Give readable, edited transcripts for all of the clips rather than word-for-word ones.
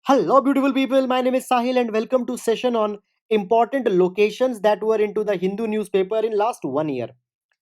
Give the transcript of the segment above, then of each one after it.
Hello, beautiful people. My name is Sahil, and welcome to session on important locations that were into the Hindu newspaper in last 1 year.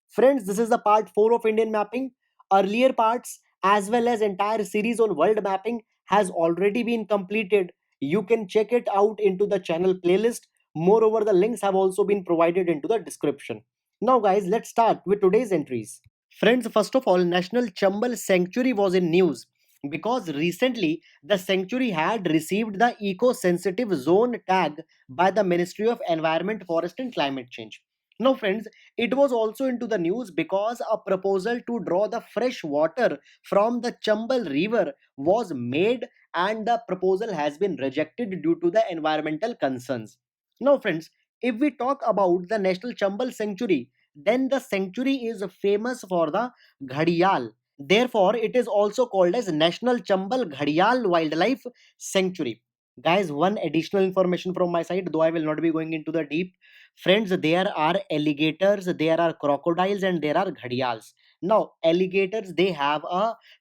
Friends, this is the part 4 of Indian mapping. Earlier parts, as well as entire series on world mapping, has already been completed. You can check it out into the channel playlist. Moreover, the links have also been provided into the description. Now, guys, let's start with today's entries. Friends, first of all, National Chambal Sanctuary was in news because recently the sanctuary had received the eco-sensitive zone tag by the Ministry of Environment, Forest and Climate Change. Now, friends, it was also into the news because a proposal to draw the fresh water from the Chambal River was made and the proposal has been rejected due to the environmental concerns. Now, friends, if we talk about the National Chambal Sanctuary, then the sanctuary is famous for the Ghadial. Therefore, it is also called as National Chambal Ghadial Wildlife Sanctuary. Guys, one additional information from my side, though I will not be going into the deep. Friends, there are alligators, there are crocodiles, and there are ghadials. Now, alligators, they have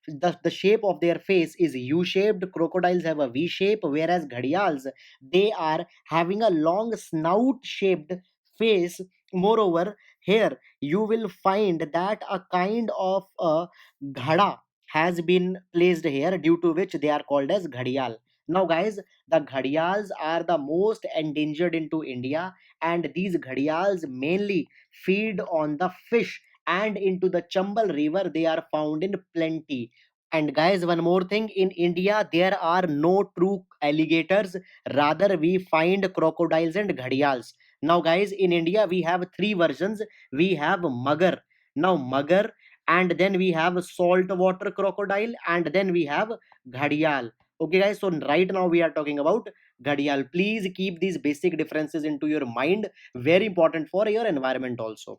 the shape of their face is U-shaped. Crocodiles have a V shape, whereas ghadials, they are having a long snout-shaped face. Moreover, here you will find that a kind of a ghada has been placed here, due to which they are called as ghadial. Now, guys, the ghadials are the most endangered into India, and these ghadials mainly feed on the fish, and into the Chambal River they are found in plenty. And guys, one more thing, in India there are no true alligators, rather we find crocodiles and ghadials. Now, guys, in India we have three versions. We have Magar. Now, Magar, and then we have saltwater crocodile, and then we have Ghadial. Okay, guys, so right now we are talking about Ghadial. Please keep these basic differences into your mind. Very important for your environment also.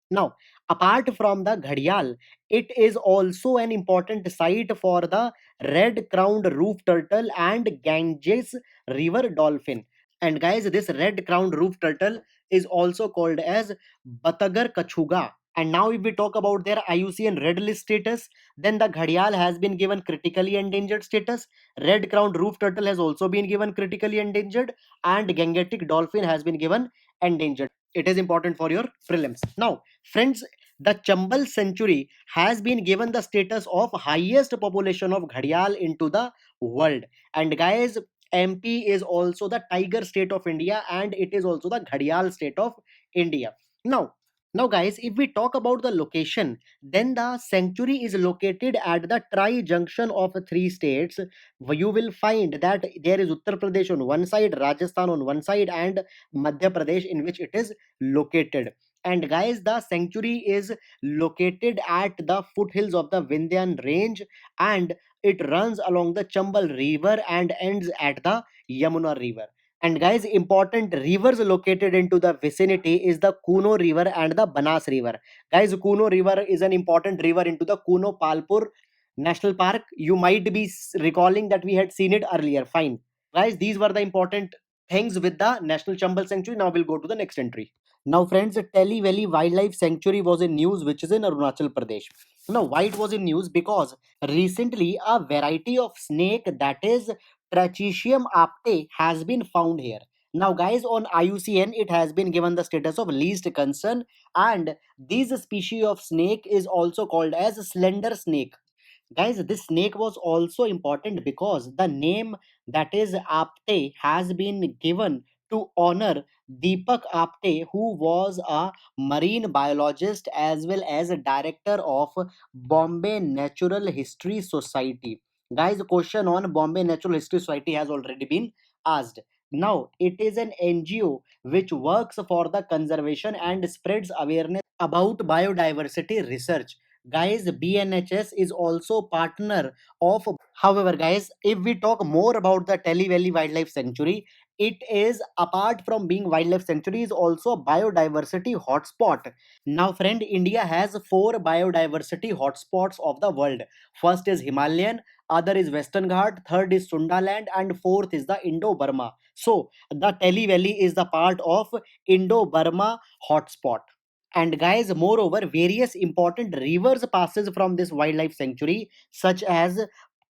Now, apart from the Ghadial, it is also an important site for the red crowned roof turtle and Ganges river dolphin. And guys, this red crowned roof turtle is also called as Batagar Kachuga. And now, if we talk about their IUCN red list status, then the Ghadial has been given critically endangered status. Red crowned roof turtle has also been given critically endangered, and Gangetic dolphin has been given endangered. It is important for your prelims. Now, friends, the Chambal Sanctuary has been given the status of highest population of Ghadial into the world. And guys, MP is also the tiger state of India, and it is also the Ghadial state of India. Now, guys, if we talk about the location, then the sanctuary is located at the tri junction of three states. You will find that there is Uttar Pradesh on one side, Rajasthan on one side, and Madhya Pradesh, in which it is located. And guys, the sanctuary is located at the foothills of the Vindhyan range, and it runs along the Chambal river and ends at the Yamuna river. And guys, important rivers located into the vicinity is the Kuno river and the Banas river. Guys, Kuno river is an important river into the Kuno Palpur National Park. You might be recalling that we had seen it earlier. Fine. Guys, these were the important things with the National Chambal Sanctuary. Now we'll go to the next entry. Now, friends, Teli Valley Wildlife Sanctuary was in news, which is in Arunachal Pradesh. Now, why it was in news? Because recently a variety of snake, that is Trachisium apte, has been found here. Now, guys, on IUCN, it has been given the status of least concern, and this species of snake is also called as slender snake. Guys, this snake was also important because the name, that is Apte, has been given to honor Deepak Apte, who was a marine biologist as well as a director of Bombay Natural History Society. Guys, a question on Bombay Natural History Society has already been asked. Now, it is an NGO which works for the conservation and spreads awareness about biodiversity research. Guys, BNHS is also partner of. However, guys, if we talk more about the Teli Valley Wildlife Sanctuary, it is, apart from being wildlife sanctuary, is also a biodiversity hotspot. Now, friend, India has four biodiversity hotspots of the world. First is Himalayan, other is Western Ghat, third is Sundaland, and fourth is the Indo-Burma. So the Teli Valley is the part of Indo-Burma hotspot. And guys, moreover, various important rivers passes from this wildlife sanctuary, such as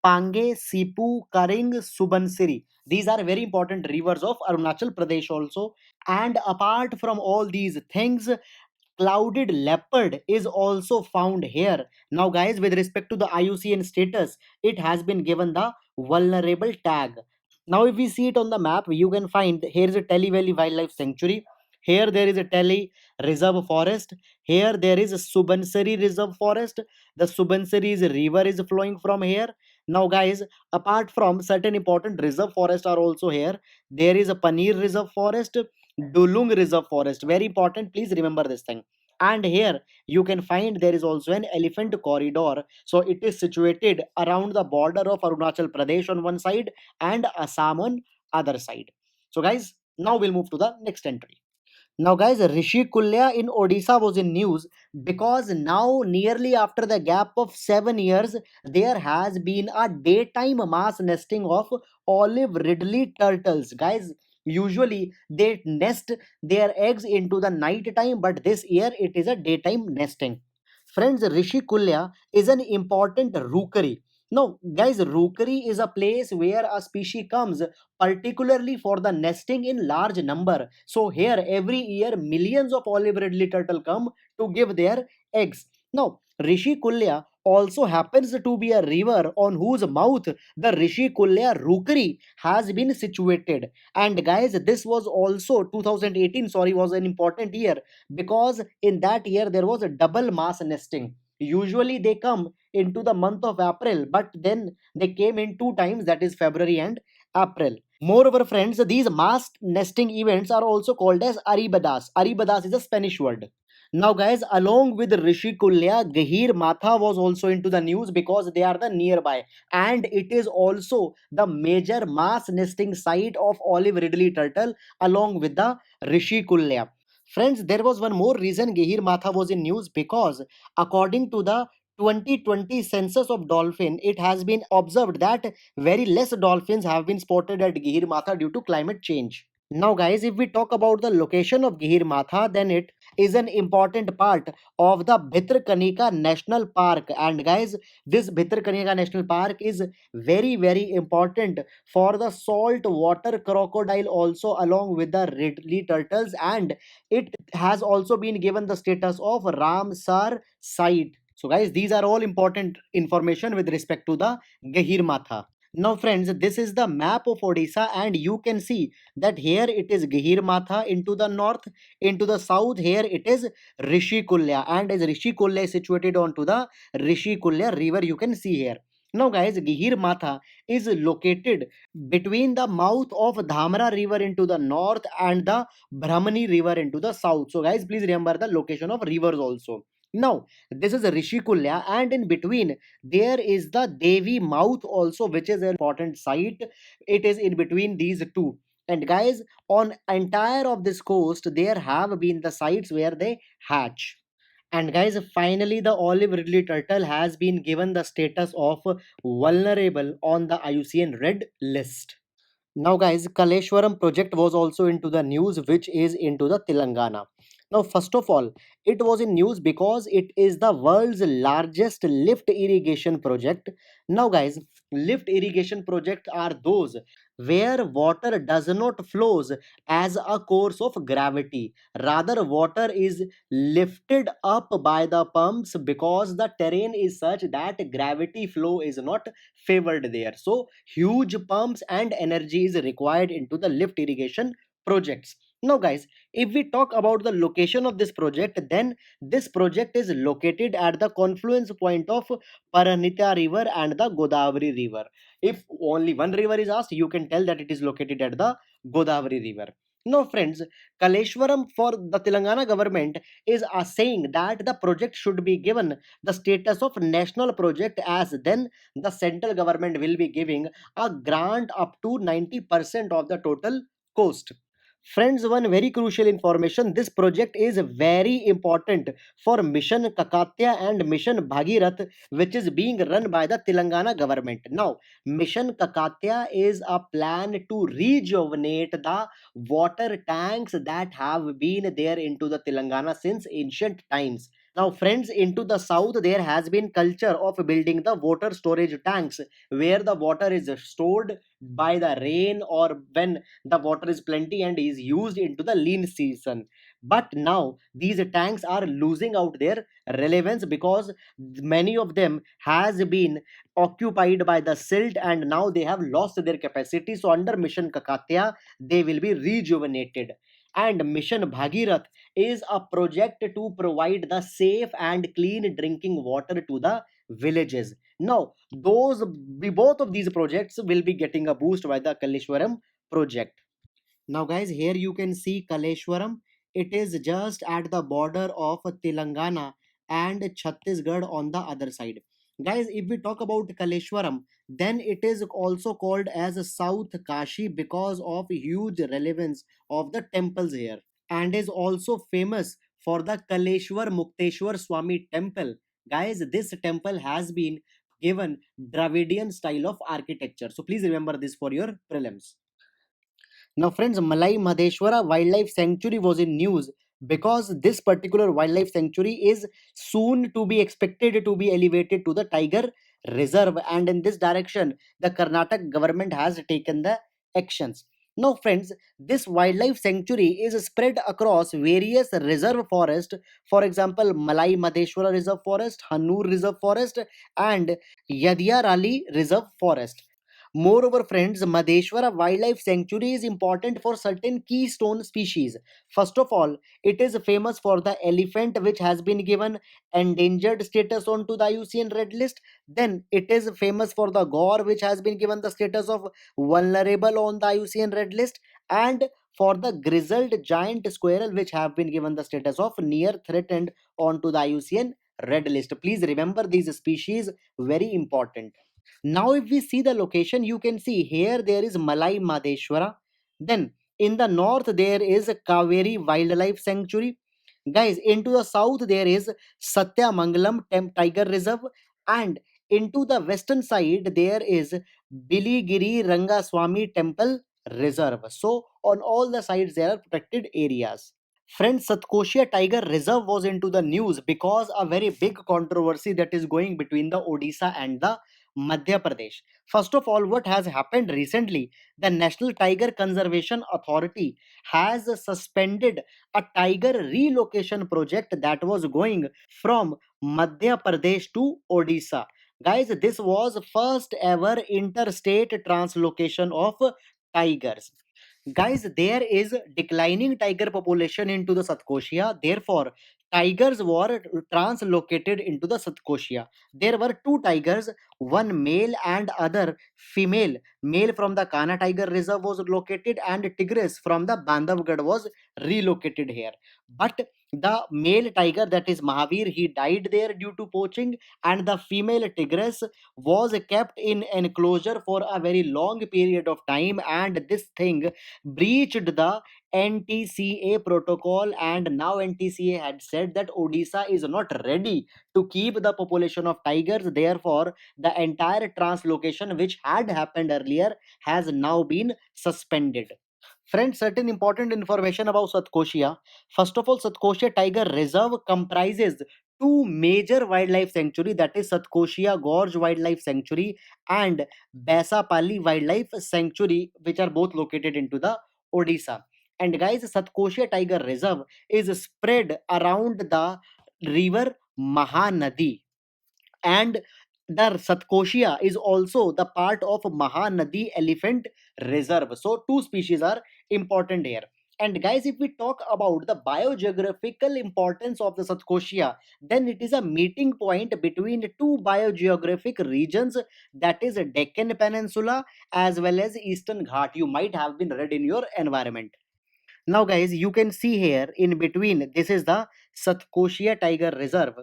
Pange, Sipu, Karing, Subansiri. These are very important rivers of Arunachal Pradesh also. And apart from all these things, clouded leopard is also found here. Now, guys, with respect to the IUCN status, it has been given the vulnerable tag. Now, if we see it on the map, you can find here is a Teli Valley Wildlife Sanctuary. Here there is a Teli Reserve Forest. Here there is a Subansiri Reserve Forest. The Subansiri's river is flowing from here. Now, guys, apart from certain important reserve forests are also here. There is a Panir Reserve Forest, Dulung Reserve Forest. Very important. Please remember this thing. And here you can find there is also an elephant corridor. So it is situated around the border of Arunachal Pradesh on one side and Assam on other side. So guys, now we'll move to the next entry. Now, guys, Rishi Kulya in Odisha was in news because now, nearly after the gap of 7 years, there has been a daytime mass nesting of olive ridley turtles. Guys, usually they nest their eggs into the night time, but this year it is a daytime nesting. Friends, Rishi Kulya is an important rookery. Now, guys, rookery is a place where a species comes particularly for the nesting in large number. So here every year millions of olive ridley turtle come to give their eggs. Now, Rishi Kulya also happens to be a river on whose mouth the Rishi Kulya rookery has been situated. And guys, this was also 2018, sorry, was an important year because in that year there was a double mass nesting. Usually they come into the month of April, but then they came in two times, that is February and April. Moreover, friends, these mass nesting events are also called as Aribadas. Aribadas is a Spanish word. Now, guys, along with Rishi Kulya, Gahir Matha was also into the news because they are the nearby, and it is also the major mass nesting site of olive ridley turtle along with the Rishi Kulya. Friends, there was one more reason Gahir Matha was in news because according to the 2020 census of dolphin, it has been observed that very less dolphins have been spotted at Gahir Matha due to climate change. Now, guys, if we talk about the location of Gahir Matha, then it is an important part of the Bhitarkanika National Park. And guys, this Bhitarkanika National Park is very, very important for the salt water crocodile also along with the ridley turtles. And it has also been given the status of Ramsar site. So, guys, these are all important information with respect to the Gahir Matha. Now, friends, this is the map of Odisha, and you can see that here it is Gahir Matha into the north, into the south, here it is Rishi Kulya, and as Rishi Kulya is situated onto the Rishi Kulya river, you can see here. Now, guys, Gahir Matha is located between the mouth of Dhamra river into the north and the Brahmani river into the south. So, guys, please remember the location of rivers also. Now, this is Rishi Kulya, and in between there is the Devi mouth also, which is an important site. It is in between these two. And guys, on entire of this coast, there have been the sites where they hatch. And guys, finally, the olive ridley turtle has been given the status of vulnerable on the IUCN red list. Now, guys, Kaleshwaram project was also into the news, which is into the Telangana. Now, first of all, it was in news because it is the world's largest lift irrigation project. Now, guys, lift irrigation projects are those where water does not flows as a course of gravity. Rather, water is lifted up by the pumps because the terrain is such that gravity flow is not favored there. So, huge pumps and energy is required into the lift irrigation projects. Now, guys, if we talk about the location of this project, then this project is located at the confluence point of Paranitya river and the Godavari river. If only one river is asked, you can tell that it is located at the Godavari river. Now, friends, Kaleshwaram for the Telangana government is saying that the project should be given the status of national project, as then the central government will be giving a grant up to 90% of the total cost. Friends, one very crucial information, this project is very important for Mission Kakatya and Mission Bhagirath, which is being run by the Telangana government. Now, Mission Kakatya is a plan to rejuvenate the water tanks that have been there into the Telangana since ancient times. Now, friends, into the south, there has been culture of building the water storage tanks where the water is stored by the rain or when the water is plenty and is used into the lean season. But now these tanks are losing out their relevance because many of them has been occupied by the silt and now they have lost their capacity. So under Mission Kakatya, they will be rejuvenated. And Mission Bhagirath is a project to provide the safe and clean drinking water to the villages. Now, both of these projects will be getting a boost by the Kaleshwaram project. Now, guys, here you can see Kaleshwaram. It is just at the border of Telangana and Chhattisgarh on the other side. Guys, if we talk about Kaleshwaram, then it is also called as South Kashi because of huge relevance of the temples here, and is also famous for the Kaleshwar Mukteshwar Swami temple. Guys, this temple has been given Dravidian style of architecture. So please remember this for your prelims. Now, friends, Malai Madheshwara Wildlife Sanctuary was in news because this particular wildlife sanctuary is soon to be expected to be elevated to the tiger reserve, and in this direction, the Karnataka government has taken the actions. Now, friends, this wildlife sanctuary is spread across various reserve forest. For example, Malai Madheshwara Reserve Forest, Hannur Reserve Forest, and Yadiyarali Reserve Forest. Moreover, friends, Madheshwara Wildlife Sanctuary is important for certain keystone species. First of all, it is famous for the elephant, which has been given endangered status onto the IUCN Red List. Then it is famous for the gaur, which has been given the status of vulnerable on the IUCN Red List, and for the grizzled giant squirrel, which have been given the status of near threatened onto the IUCN Red List. Please remember these species, very important. Now, if we see the location, you can see here there is Malai Madheshwara. Then in the north, there is Kaveri Wildlife Sanctuary. Guys, into the south, there is Satyamangalam Tiger Reserve. And into the western side, there is Biligiri Rangaswamy Temple Reserve. So, on all the sides, there are protected areas. Friends, Satkoshia Tiger Reserve was into the news because a very big controversy that is going between the Odisha and the Madhya Pradesh. First of all, what has happened recently? The National Tiger Conservation Authority has suspended a tiger relocation project that was going from Madhya Pradesh to Odisha. Guys, this was first ever interstate translocation of tigers. Guys, there is declining tiger population into the Satkoshia. Therefore, tigers were translocated into the Satkoshia. There were two tigers, one male and other female. Male from the Kana Tiger Reserve was located, and Tigris from the Bandhavgarh was relocated here. But the male tiger, that is Mahavir, he died there due to poaching, and the female tigress was kept in enclosure for a very long period of time, and this thing breached the NTCA protocol, and now NTCA had said that Odisha is not ready to keep the population of tigers. Therefore, the entire translocation which had happened earlier has now been suspended. Friends, certain important information about Satkoshia. First of all, Satkoshia Tiger Reserve comprises two major wildlife sanctuary, that is Satkoshia Gorge Wildlife Sanctuary and Baisapali Wildlife Sanctuary, which are both located into the Odisha. And guys, Satkoshia Tiger Reserve is spread around the river Mahanadi, and the Satkoshia is also the part of Mahanadi Elephant Reserve. So two species are important here. And guys, if we talk about the biogeographical importance of the Satkoshia, then it is a meeting point between two biogeographic regions, that is Deccan Peninsula as well as Eastern Ghat. You might have been read in your environment. Now, guys, you can see here in between, this is the Satkoshia Tiger Reserve.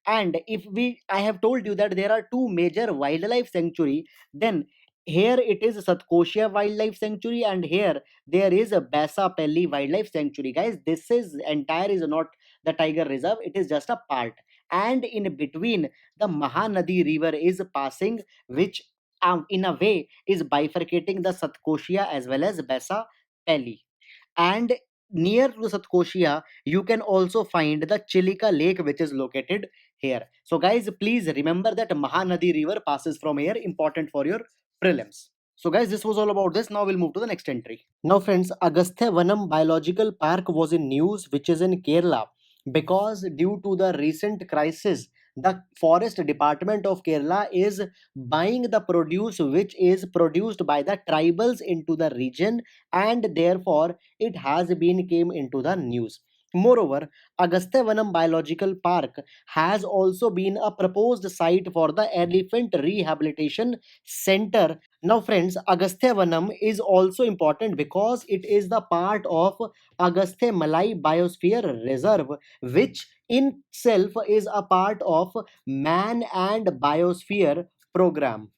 And if we, I have told you that there are two major wildlife sanctuary, then here it is Satkoshia Wildlife Sanctuary, and here there is a Baisapelli Wildlife Sanctuary. Guys, this is entire is not the Tiger Reserve, it is just a part. And in between, the Mahanadi River is passing, which in a way is bifurcating the Satkoshia as well as Baisapelli. And near to Satkoshia, you can also find the Chilika Lake, which is located here. So, guys, please remember that Mahanadi River passes from here, important for your prelims. So, guys, this was all about this. Now we'll move to the next entry. Now, friends, Agastya Vanam Biological Park was in news, which is in Kerala, because due to the recent crisis, the Forest Department of Kerala is buying the produce which is produced by the tribals into the region, and therefore it has been came into the news. Moreover, Agastyavanam Biological Park has also been a proposed site for the elephant rehabilitation center. Now, friends, Agastyavanam is also important because it is the part of Agastya Malai Biosphere Reserve, which in itself is a part of Man and Biosphere program.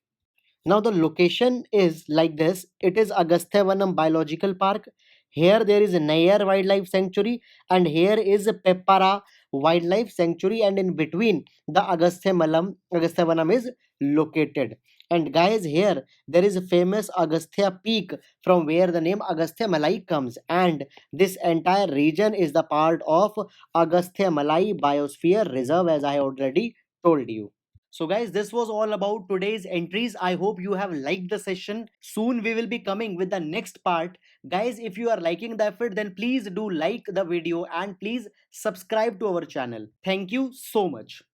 Now the location is like this. It is Agastyavanam Biological Park. Here there is Nayar Wildlife Sanctuary, and here is Peppara Wildlife Sanctuary, and in between the Agastyavanam is located. And guys, here there is a famous Agastya Peak from where the name Agastya Malai comes, and this entire region is the part of Agastya Malai Biosphere Reserve, as I already told you. So, guys, this was all about today's entries. I hope you have liked the session. Soon we will be coming with the next part. Guys, if you are liking the effort, then please do like the video and please subscribe to our channel. Thank you so much.